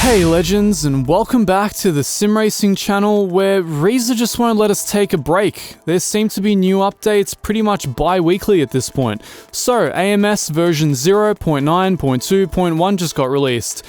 Hey legends, and welcome back to the Sim Racing channel, where Reiza just won't let us take a break. There seem to be new updates pretty much bi-weekly at this point. So AMS version 0.9.2.1 just got released.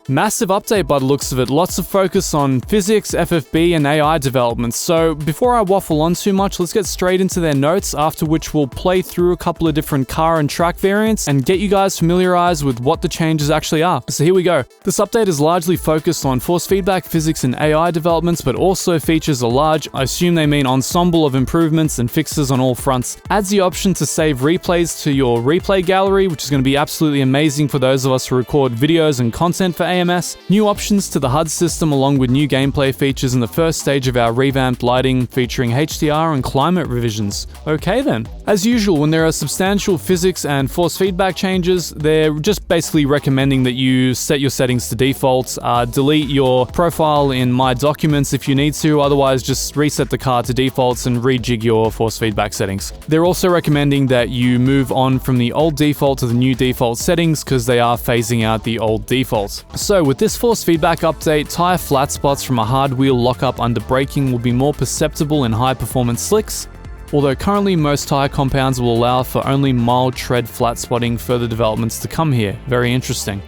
Massive update by the looks of it, lots of focus on physics, FFB and AI developments. So before I waffle on too much, let's get straight into their notes, after which we'll play through a couple of different car and track variants and get you guys familiarized with what the changes actually are. So here we go. This update is largely focused on force feedback, physics and AI developments, but also features a large, I assume they mean ensemble of improvements and fixes on all fronts. Adds the option to save replays to your replay gallery, which is going to be absolutely amazing for those of us who record videos and content for AMS. New options to the HUD system, along with new gameplay features in the first stage of our revamped lighting, featuring HDR and climate revisions. Okay then. As usual, when there are substantial physics and force feedback changes, they're just basically recommending that you set your settings to default, delete your profile in My Documents if you need to, otherwise just reset the car to defaults and rejig your force feedback settings. They're also recommending that you move on from the old default to the new default settings, because they are phasing out the old defaults. So with this force feedback update, tyre flat spots from a hard wheel lockup under braking will be more perceptible in high performance slicks, although currently most tyre compounds will allow for only mild tread flat spotting. Further developments to come here. Very interesting.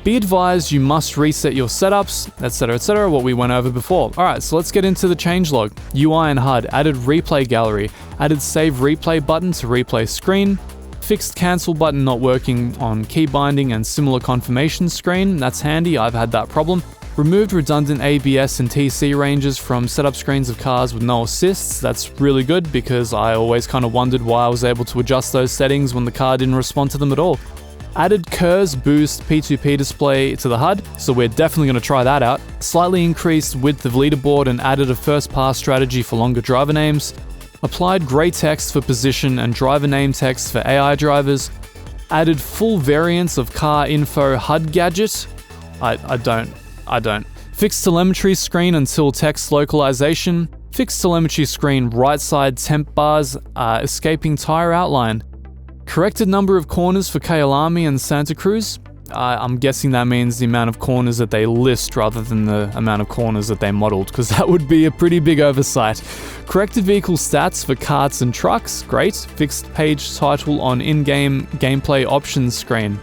Be advised you must reset your setups, etc, what we went over before. Alright, so let's get into the changelog. UI and HUD, added replay gallery, added save replay button to replay screen, fixed cancel button not working on key binding and similar confirmation screen. That's handy, I've had that problem. Removed redundant ABS and TC ranges from setup screens of cars with no assists. That's really good, because I always kind of wondered why I was able to adjust those settings when the car didn't respond to them at all. Added KERS boost P2P display to the HUD, so we're definitely going to try that out. Slightly increased width of leaderboard and added a first pass strategy for longer driver names. Applied grey text for position and driver name text for AI drivers. Added full variants of car info HUD gadget. I don't. Fixed telemetry screen until text localization. Fixed telemetry screen right side temp bars, escaping tire outline. Corrected number of corners for Kyalami and Santa Cruz. I'm guessing that means the amount of corners that they list rather than the amount of corners that they modeled, because that would be a pretty big oversight. Corrected vehicle stats for karts and trucks, great. Fixed page title on in-game gameplay options screen.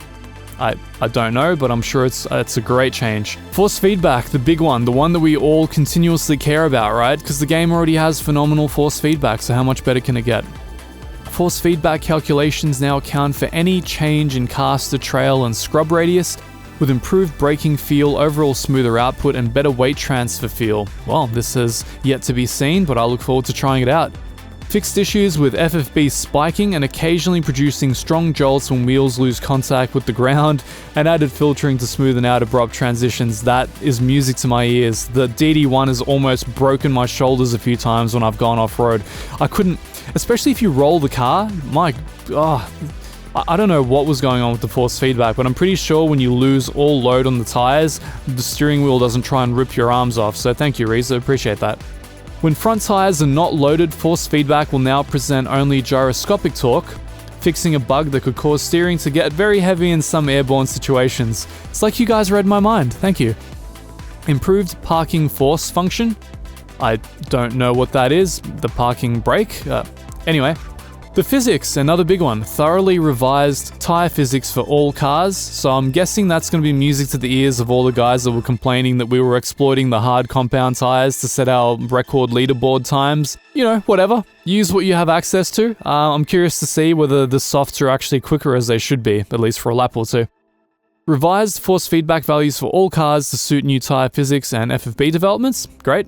I don't know, but I'm sure it's a great change. Force feedback, the big one, the one that we all continuously care about, right? Because the game already has phenomenal force feedback, so how much better can it get? Force feedback calculations now account for any change in caster trail and scrub radius, with improved braking feel, overall smoother output, and better weight transfer feel. Well, this has yet to be seen, but I look forward to trying it out. Fixed issues with FFB spiking and occasionally producing strong jolts when wheels lose contact with the ground, and added filtering to smoothen out abrupt transitions. That is music to my ears. The DD1 has almost broken my shoulders a few times when I've gone off-road. I couldn't, especially if you roll the car, I don't know what was going on with the force feedback, but I'm pretty sure when you lose all load on the tires, the steering wheel doesn't try and rip your arms off, so thank you, Reiza, appreciate that. When front tires are not loaded, force feedback will now present only gyroscopic torque, fixing a bug that could cause steering to get very heavy in some airborne situations. It's like you guys read my mind, thank you. Improved parking force function. I don't know what that is, the parking brake? Anyway. The physics, another big one. Thoroughly revised tyre physics for all cars, so I'm guessing that's going to be music to the ears of all the guys that were complaining that we were exploiting the hard compound tyres to set our record leaderboard times. You know, whatever. Use what you have access to. I'm curious to see whether the softs are actually quicker as they should be, at least for a lap or two. Revised force feedback values for all cars to suit new tyre physics and FFB developments. Great.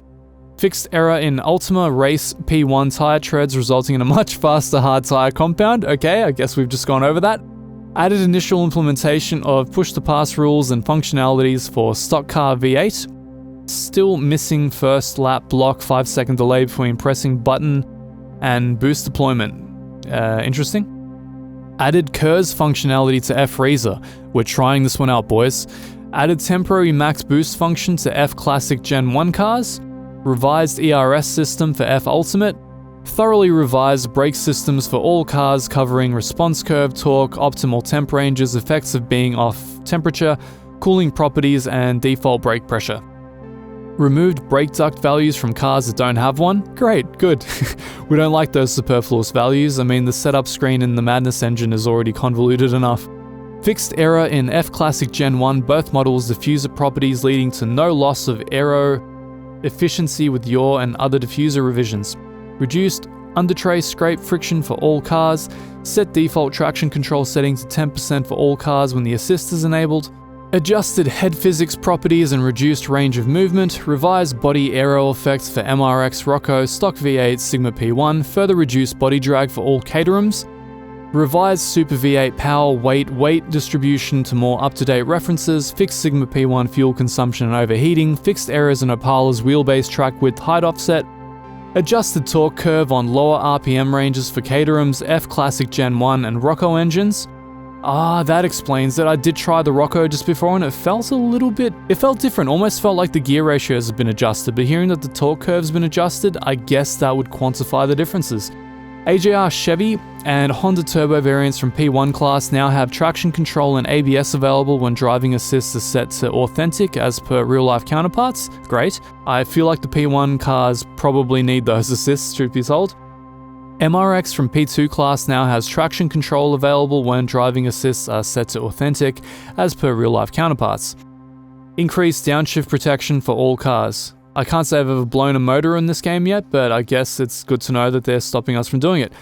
Fixed error in Ultima race P1 tyre treads, resulting in a much faster hard tyre compound. Okay, I guess we've just gone over that. Added initial implementation of push-to-pass rules and functionalities for stock car V8. Still missing first lap block 5-second delay between pressing button and boost deployment. Interesting. Added KERS functionality to F Reiza. We're trying this one out, boys. Added temporary max boost function to F Classic Gen 1 cars. Revised ERS system for F Ultimate. Thoroughly revised brake systems for all cars, covering response curve, torque, optimal temp ranges, effects of being off temperature, cooling properties, and default brake pressure. Removed brake duct values from cars that don't have one. Great, good. We don't like those superfluous values. I mean, the setup screen in the Madness engine is already convoluted enough. Fixed error in F-Classic Gen 1, both models' diffuser properties, leading to no loss of aero efficiency with yaw and other diffuser revisions. Reduced under-tray scrape friction for all cars. Set default traction control setting to 10% for all cars when the assist is enabled. Adjusted head physics properties and reduced range of movement. Revised body aero effects for MRX Roco, stock V8 Sigma P1. Further reduced body drag for all Caterhams. Revised Super V8 power weight distribution to more up-to-date references. Fixed Sigma P1 fuel consumption and overheating. Fixed errors in Opala's wheelbase track width height offset. Adjusted torque curve on lower RPM ranges for Caterhams, F-Classic Gen 1 and Roco engines. That explains it. I did try the Roco just before and it felt different. Almost felt like the gear ratios have been adjusted, but hearing that the torque curve's been adjusted, I guess that would quantify the differences. AJR Chevy and Honda Turbo variants from P1 class now have traction control and ABS available when driving assist is set to authentic as per real-life counterparts. Great. I feel like the P1 cars probably need those assists, truth be told. MRX from P2 class now has traction control available when driving assists are set to authentic as per real-life counterparts. Increased downshift protection for all cars. I can't say I've ever blown a motor in this game yet, but I guess it's good to know that they're stopping us from doing it.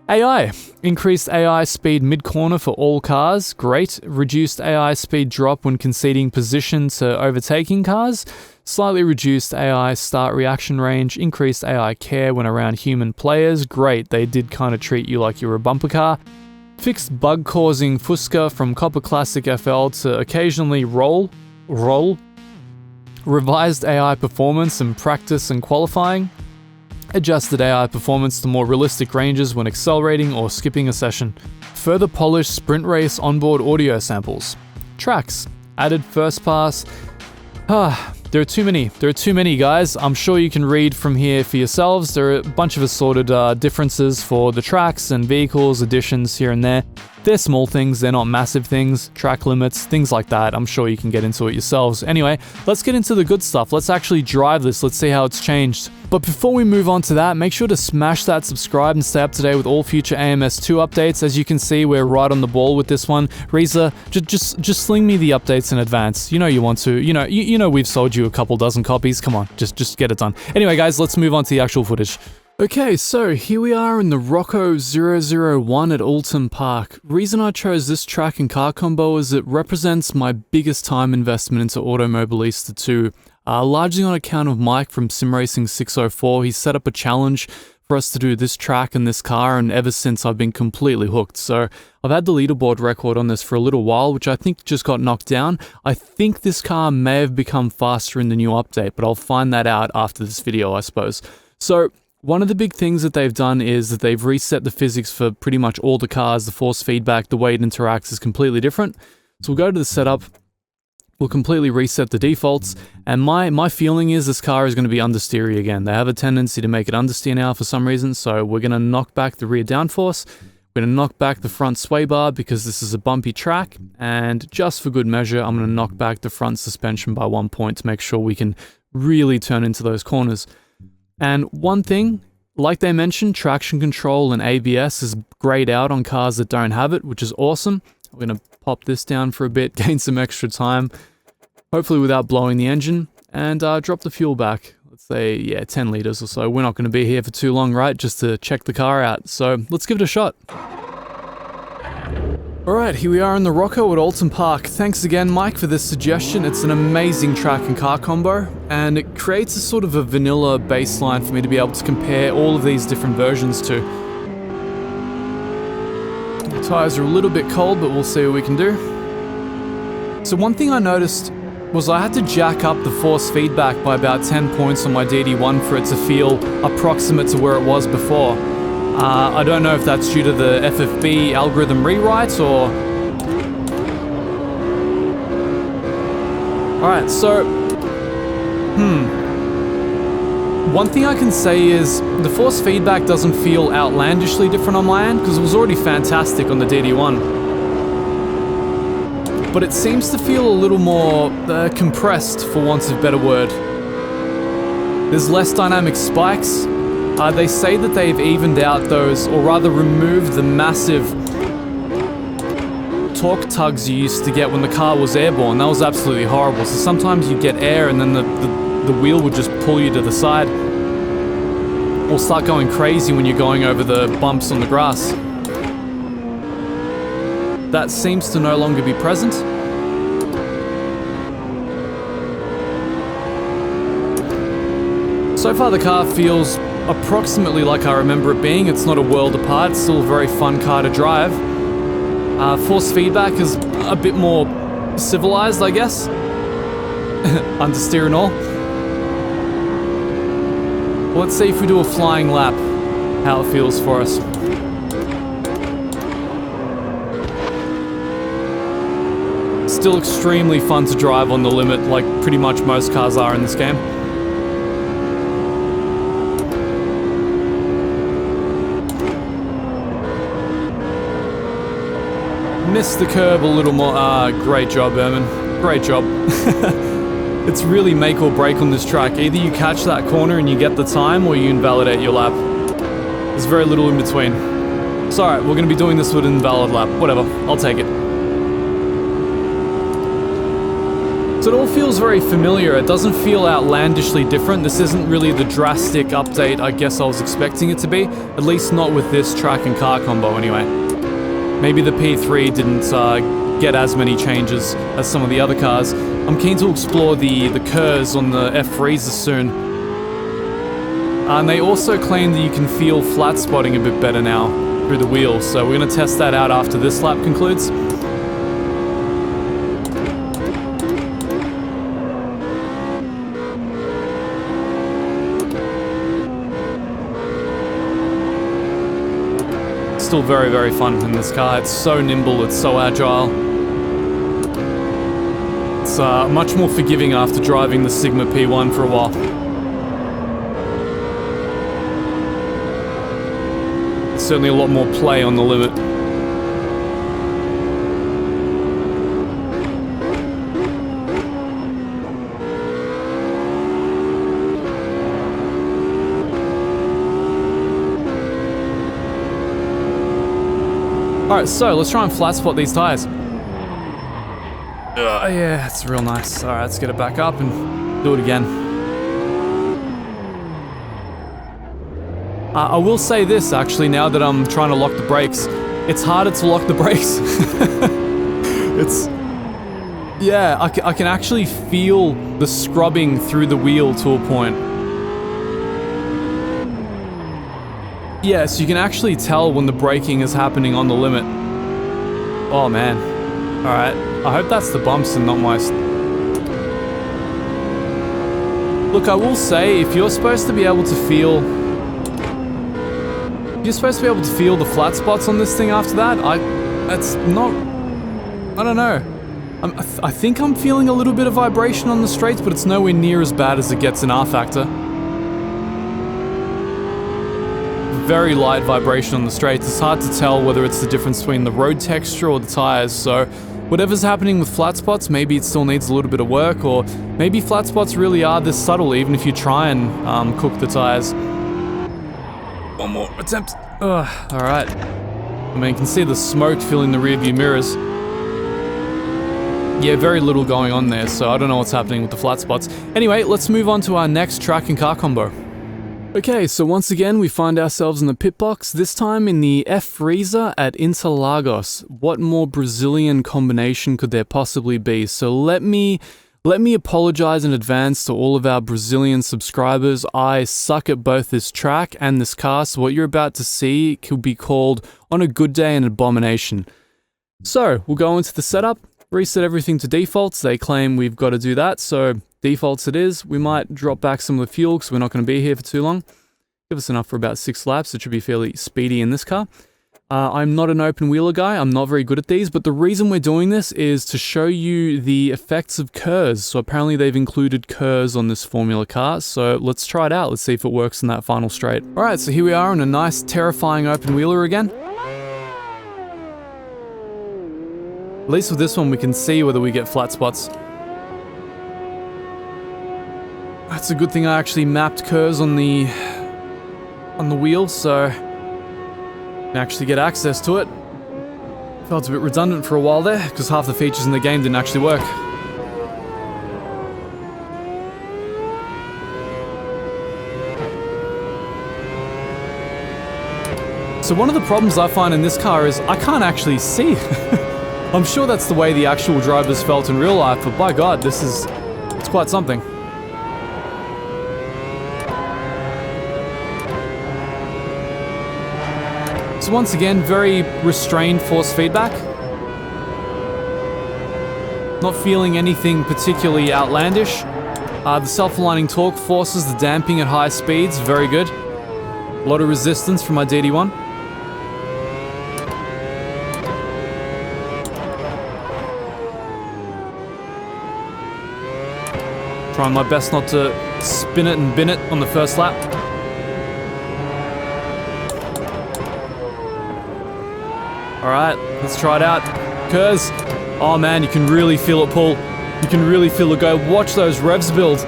AI. Increased AI speed mid-corner for all cars. Great. Reduced AI speed drop when conceding position to overtaking cars. Slightly reduced AI start reaction range. Increased AI care when around human players. Great. They did kind of treat you like you were a bumper car. Fixed bug-causing Fusca from Copper Classic FL to occasionally roll. Revised AI performance in practice and qualifying. Adjusted AI performance to more realistic ranges when accelerating or skipping a session. Further polished sprint race onboard audio samples. Tracks. Added first pass. There are too many, guys. I'm sure you can read from here for yourselves. There are a bunch of assorted differences for the tracks and vehicles, additions here and there. They're small things, they're not massive things, track limits, things like that. I'm sure you can get into it yourselves. Anyway, let's get into the good stuff. Let's actually drive this. Let's see how it's changed. But before we move on to that, make sure to smash that subscribe and stay up to date with all future AMS2 updates. As you can see, we're right on the ball with this one. Reiza, just sling me the updates in advance. You know you want to. You know we've sold you a couple dozen copies. Come on, just get it done. Anyway, guys, let's move on to the actual footage. Okay, so here we are in the Roco 001 at Oulton Park. Reason I chose this track and car combo is it represents my biggest time investment into Automobilista 2. Largely on account of Mike from SimRacing 604. He set up a challenge for us to do this track and this car, and ever since I've been completely hooked. So I've had the leaderboard record on this for a little while, which I think just got knocked down. I think this car may have become faster in the new update, but I'll find that out after this video, I suppose. So one of the big things that they've done is that they've reset the physics for pretty much all the cars. The force feedback, the way it interacts is completely different. So we'll go to the setup. We'll completely reset the defaults, and my feeling is this car is going to be understeery again. They have a tendency to make it understeer now for some reason, so we're going to knock back the rear downforce, we're going to knock back the front sway bar because this is a bumpy track, and just for good measure, I'm going to knock back the front suspension by 1 point to make sure we can really turn into those corners. And one thing, like they mentioned, traction control and ABS is grayed out on cars that don't have it, which is awesome. We're going to pop this down for a bit, gain some extra time, hopefully without blowing the engine, and drop the fuel back. Let's say, yeah, 10 liters or so. We're not going to be here for too long, right? Just to check the car out. So let's give it a shot. Alright, here we are in the Roco at Oulton Park. Thanks again, Mike, for this suggestion. It's an amazing track and car combo, and it creates a sort of a vanilla baseline for me to be able to compare all of these different versions to. The tires are a little bit cold, but we'll see what we can do. So one thing I noticed was I had to jack up the force feedback by about 10 points on my DD1 for it to feel approximate to where it was before. I don't know if that's due to the FFB algorithm rewrite or... Alright, so... One thing I can say is the force feedback doesn't feel outlandishly different on my end because it was already fantastic on the DD1. but it seems to feel a little more compressed, for want of a better word. There's less dynamic spikes. They say that they've evened out those, or rather removed the massive torque tugs you used to get when the car was airborne. That was absolutely horrible. So sometimes you get air and then the wheel would just pull you to the side, or start going crazy when you're going over the bumps on the grass. That seems to no longer be present. So far the car feels approximately like I remember it being. It's not a world apart, it's still a very fun car to drive. Force feedback is a bit more civilized, I guess. Understeer and all. Well, let's see if we do a flying lap, how it feels for us. Still extremely fun to drive on the limit, like pretty much most cars are in this game. Missed the curb a little more. Great job, Erman. Great job. It's really make or break on this track. Either you catch that corner and you get the time, or you invalidate your lap. There's very little in between. It's alright, we're going to be doing this with an invalid lap. Whatever, I'll take it. So it all feels very familiar. It doesn't feel outlandishly different. This isn't really the drastic update I guess I was expecting it to be. At least not with this track and car combo anyway. Maybe the P3 didn't get as many changes as some of the other cars. I'm keen to explore the KERS on the F3s soon. And they also claim that you can feel flat spotting a bit better now through the wheels, so we're going to test that out after this lap concludes. Still very, very fun in this car. It's so nimble, it's so agile. It's much more forgiving after driving the Sigma P1 for a while. Certainly a lot more play on the limit. Alright, so let's try and flat spot these tires. Yeah, it's real nice. Alright, let's get it back up and do it again. I will say this, actually, now that I'm trying to lock the brakes. It's harder to lock the brakes. Yeah, I can actually feel the scrubbing through the wheel to a point. Yeah, so you can actually tell when the braking is happening on the limit. Oh man. Alright, I hope that's the bumps and not my... Look, I will say, if you're supposed to be able to feel... You're supposed to be able to feel the flat spots on this thing after that, that's not... I don't know. I think I'm feeling a little bit of vibration on the straights, but it's nowhere near as bad as it gets in rFactor. Very light vibration on the straights. It's hard to tell whether it's the difference between the road texture or the tires, so whatever's happening with flat spots, maybe it still needs a little bit of work, or maybe flat spots really are this subtle even if you try and cook the tires. One more attempt. Alright. I mean, you can see the smoke filling the rearview mirrors. Yeah, very little going on there, so I don't know what's happening with the flat spots. Anyway, let's move on to our next track and car combo. Okay, so once again we find ourselves in the pit box, this time in the F3 at Interlagos. What more Brazilian combination could there possibly be? So let me apologize in advance to all of our Brazilian subscribers. I suck at both this track and this car, so what you're about to see could be called, on a good day, an abomination. So, we'll go into the setup, reset everything to defaults. They claim we've got to do that, so defaults it is. We might drop back some of the fuel because we're not going to be here for too long. Give us enough for about 6 laps. It should be fairly speedy in this car. I'm not an open wheeler guy. I'm not very good at these, but the reason we're doing this is to show you the effects of KERS. So apparently they've included KERS on this Formula car. So let's try it out. Let's see if it works in that final straight. All right, so here we are on a nice, terrifying open wheeler again. At least with this one, we can see whether we get flat spots. That's a good thing I actually mapped KERS on the wheel, so I can actually get access to it. Felt a bit redundant for a while there, because half the features in the game didn't actually work. So one of the problems I find in this car is I can't actually see. I'm sure that's the way the actual drivers felt in real life, but by God, it's quite something. So once again, very restrained force feedback. Not feeling anything particularly outlandish. The self-aligning torque forces the damping at high speeds, very good. A lot of resistance from my DD1. Trying my best not to spin it and bin it on the first lap. Alright, let's try it out. KERS. Oh man, you can really feel it pull. You can really feel it go. Watch those revs build.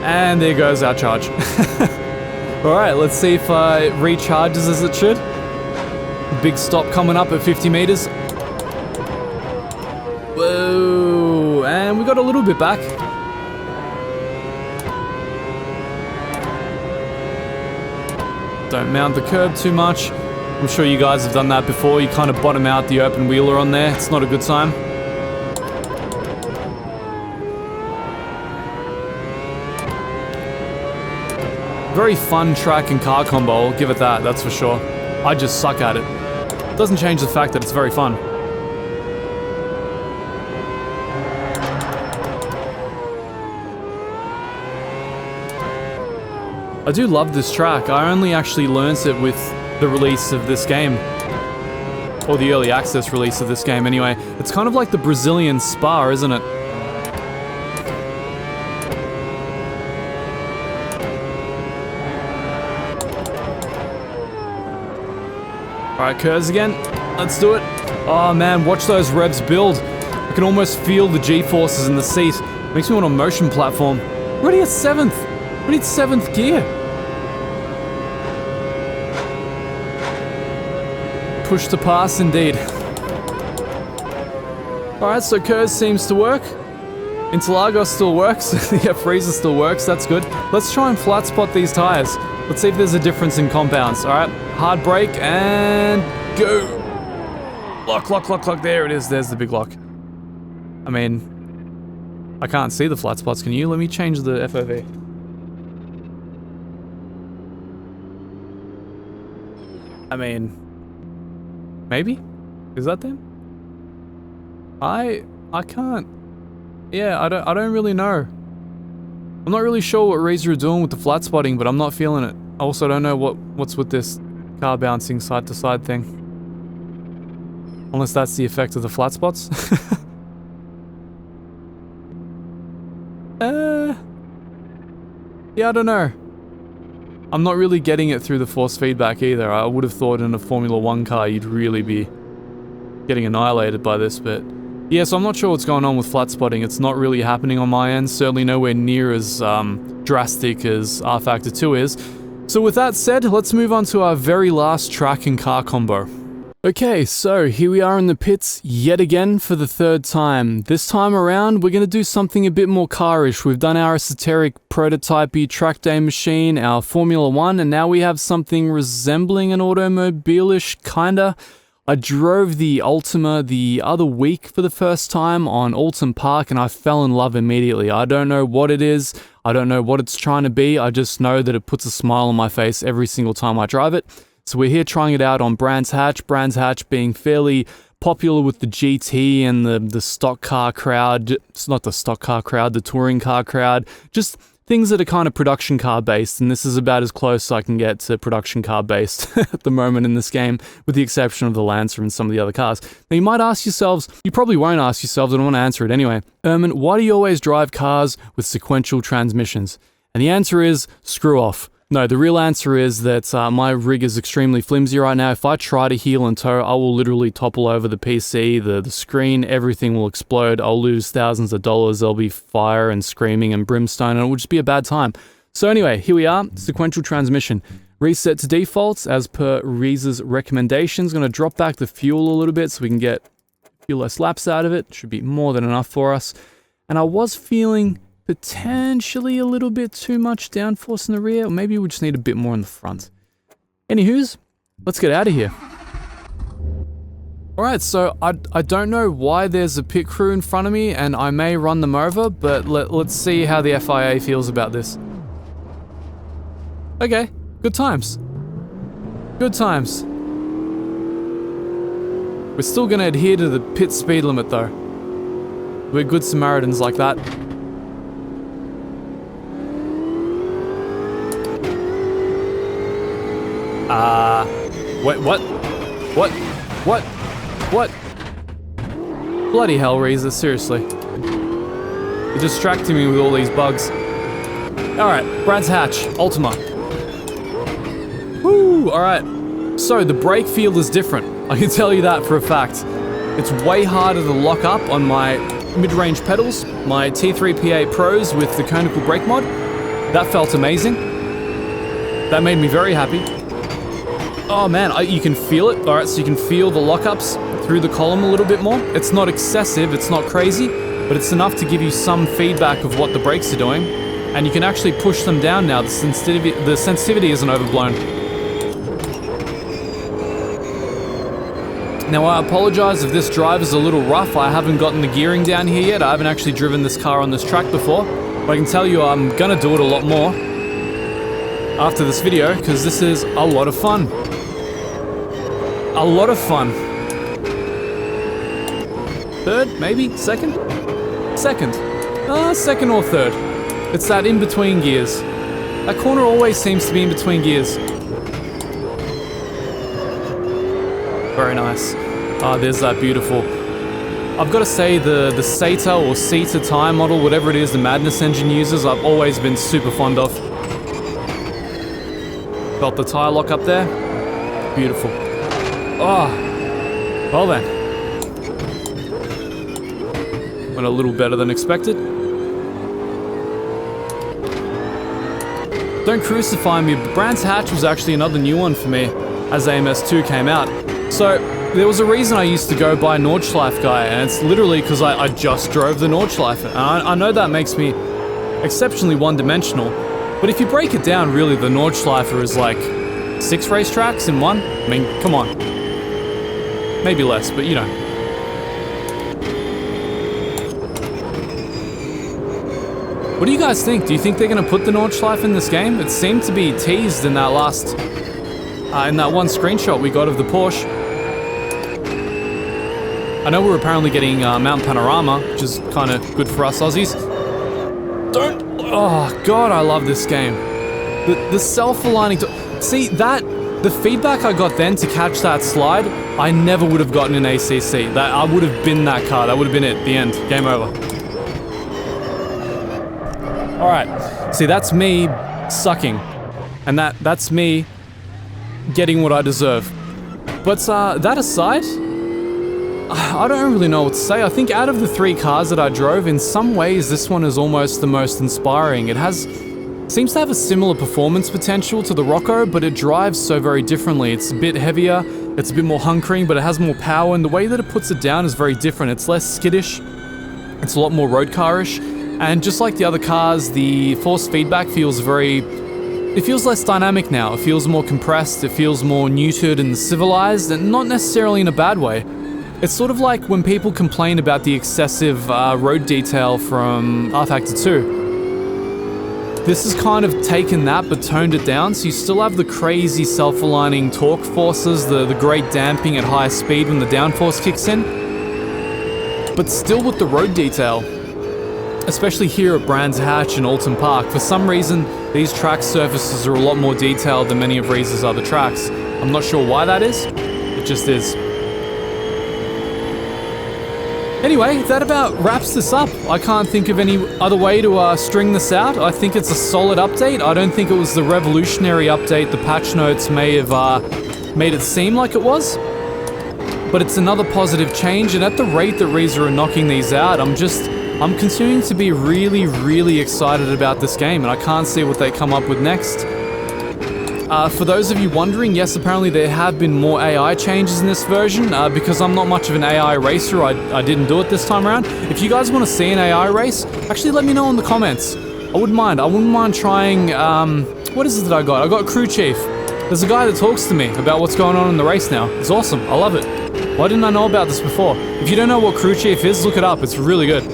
And there goes our charge. Alright, let's see if it recharges as it should. Big stop coming up at 50 meters. Whoa, and we got a little bit back. Don't mount the curb too much. I'm sure you guys have done that before. You kind of bottom out the open wheeler on there. It's not a good time. Very fun track and car combo, I'll give it that, that's for sure. I just suck at it. Doesn't change the fact that it's very fun. I do love this track. I only actually learned it with the release of this game. Or the early access release of this game anyway. It's kind of like the Brazilian Spa, isn't it? Alright, KERS again. Let's do it. Oh man, watch those revs build. I can almost feel the G-forces in the seat. Makes me want a motion platform. We're already at 7th. We need 7th gear. Push to pass, indeed. Alright, so KERS seems to work. Interlagos still works. Yeah, Frieza still works, that's good. Let's try and flat spot these tires. Let's see if there's a difference in compounds. Alright, hard brake and go. Lock, lock, lock, lock. There it is. There's the big lock. I mean, I can't see the flat spots. Can you? Let me change the FOV. I mean, maybe? Is that them? I can't. Yeah, I don't really know. I'm not really sure what Reiza are doing with the flat spotting, but I'm not feeling it. I also don't know what's with this car bouncing side to side thing. Unless that's the effect of the flat spots. Yeah, I don't know. I'm not really getting it through the force feedback either. I would have thought in a Formula 1 car you'd really be getting annihilated by this, but yeah, so I'm not sure what's going on with flat spotting. It's not really happening on my end, certainly nowhere near as drastic as rFactor 2 is. So with that said, let's move on to our very last track and car combo. Okay, so here we are in the pits yet again for the 3rd time. This time around, we're going to do something a bit more carish. We've done our esoteric prototype-y track day machine, our Formula 1, and now we have something resembling an automobile-ish, kinda. I drove the Ultima the other week for the first time on Oulton Park and I fell in love immediately. I don't know what it is, I don't know what it's trying to be, I just know that it puts a smile on my face every single time I drive it. So we're here trying it out on Brands Hatch being fairly popular with the GT and the stock car crowd. It's not the stock car crowd, the touring car crowd. Just things that are kind of production car based, and this is about as close I can get to production car based at the moment in this game, with the exception of the Lancer and some of the other cars. Now you might ask yourselves, you probably won't ask yourselves, I don't want to answer it anyway, Ermin, why do you always drive cars with sequential transmissions? And the answer is, screw off. No, the real answer is that my rig is extremely flimsy right now. If I try to heel and tow, I will literally topple over the PC, the screen, everything will explode. I'll lose thousands of dollars. There'll be fire and screaming and brimstone, and it will just be a bad time. So anyway, here we are, sequential transmission. Reset to defaults as per Reiza's recommendations. Going to drop back the fuel a little bit so we can get a few less laps out of it. Should be more than enough for us. And I was feeling potentially a little bit too much downforce in the rear, or maybe we just need a bit more in the front. Anywho's, let's get out of here. Alright, so I don't know why there's a pit crew in front of me, and I may run them over, but let's see how the FIA feels about this. Okay, good times. Good times. We're still gonna adhere to the pit speed limit though. We're good Samaritans like that. Wait, what? What? What? What? Bloody hell, Reiza, seriously. You're distracting me with all these bugs. Alright, Brands Hatch, Ultima. Woo, alright. So, the brake feel is different. I can tell you that for a fact. It's way harder to lock up on my mid-range pedals, my T3PA Pros with the conical brake mod. That felt amazing. That made me very happy. Oh man, you can feel it. Alright, so you can feel the lockups through the column a little bit more. It's not excessive, it's not crazy, but it's enough to give you some feedback of what the brakes are doing. And you can actually push them down now. The sensitivity isn't overblown. Now I apologize if this drive is a little rough. I haven't gotten the gearing down here yet. I haven't actually driven this car on this track before. But I can tell you I'm gonna do it a lot more after this video, because this is a lot of fun. A lot of fun. Third, maybe? Second? Second. Second or third. It's that in-between gears. That corner always seems to be in between gears. Very nice. There's that beautiful. I've got to say the SETA or SETA tire model, whatever it is the Madness engine uses, I've always been super fond of. Got the tire lock up there. Beautiful. Oh, well then. Went a little better than expected. Don't crucify me, but Brands Hatch was actually another new one for me as AMS2 came out. So there was a reason I used to go by Nordschleife guy, and it's literally because I just drove the Nordschleife. And I know that makes me exceptionally one-dimensional, but if you break it down, really the Nordschleife is like 6 racetracks in one. I mean, come on. Maybe less, but you know. What do you guys think? Do you think they're going to put the Nordschleife in this game? It seemed to be teased in that last, in that one screenshot we got of the Porsche. I know we're apparently getting Mount Panorama, which is kind of good for us Aussies. Don't, oh god, I love this game. The self-aligning, see that, the feedback I got then to catch that slide, I never would have gotten in ACC. That I would have been that car, that would have been it, the end, game over. Alright, see that's me sucking, and that's me getting what I deserve. But that aside, I don't really know what to say. I think out of the 3 cars that I drove, in some ways this one is almost the most inspiring. It seems to have a similar performance potential to the Roco, but it drives so very differently. It's a bit heavier, it's a bit more hunkering, but it has more power, and the way that it puts it down is very different. It's less skittish, it's a lot more road car-ish. And just like the other cars, the force feedback feels it feels less dynamic now. It feels more compressed, it feels more neutered and civilized, and not necessarily in a bad way. It's sort of like when people complain about the excessive road detail from rFactor 2. This has kind of taken that but toned it down, so you still have the crazy self-aligning torque forces, the great damping at high speed when the downforce kicks in, but still with the road detail. Especially here at Brands Hatch and Oulton Park. For some reason, these track surfaces are a lot more detailed than many of Reiza's other tracks. I'm not sure why that is, it just is. Anyway, that about wraps this up. I can't think of any other way to string this out. I think it's a solid update. I don't think it was the revolutionary update the patch notes may have made it seem like it was. But it's another positive change, and at the rate that Reiza are knocking these out, I'm continuing to be really, really excited about this game, and I can't see what they come up with next. For those of you wondering, yes, apparently there have been more AI changes in this version. Because I'm not much of an AI racer, I didn't do it this time around. If you guys want to see an AI race, actually let me know in the comments. I wouldn't mind trying, what is it that I got? I got Crew Chief. There's a guy that talks to me about what's going on in the race now. It's awesome, I love it. Why didn't I know about this before? If you don't know what Crew Chief is, look it up, it's really good.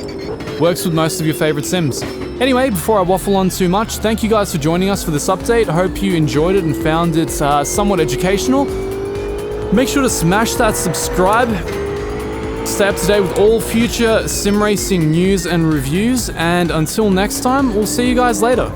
Works with most of your favorite sims. Anyway, before I waffle on too much, thank you guys for joining us for this update. I hope you enjoyed it and found it somewhat educational. Make sure to smash that subscribe. Stay up to date with all future sim racing news and reviews. And until next time, we'll see you guys later.